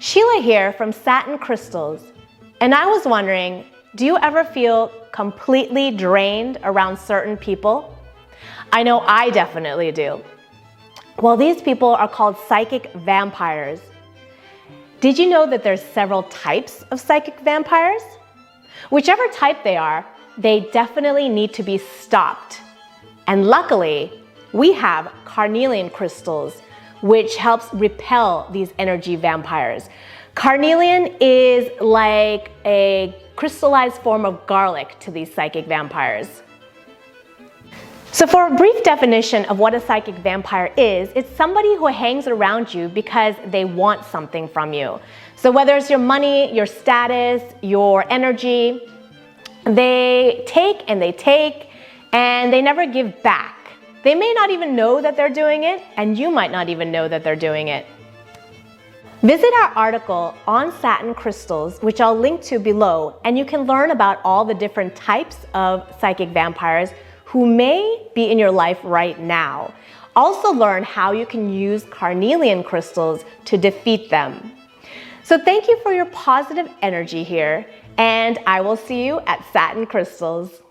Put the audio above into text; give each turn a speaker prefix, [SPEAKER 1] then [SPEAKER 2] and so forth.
[SPEAKER 1] Sheila here from Satin Crystals, and I was wondering, do you ever feel completely drained around certain people? I know I definitely do. Well, these people are called psychic vampires. Did you know that there's several types of psychic vampires? Whichever type they are, they definitely need to be stopped. And luckily, we have Carnelian crystals, which helps repel these energy vampires. Carnelian is like a crystallized form of garlic to these psychic vampires. So for a brief definition of what a psychic vampire is, it's somebody who hangs around you because they want something from you. So whether it's your money, your status, your energy, they take and they never give back. They may not even know that they're doing it, and you might not even know that they're doing it. Visit our article on satin crystals, which I'll link to below, and you can learn about all the different types of psychic vampires who may be in your life right now. Also learn how you can use carnelian crystals to defeat them. So thank you for your positive energy here, and I will see you at Satin Crystals.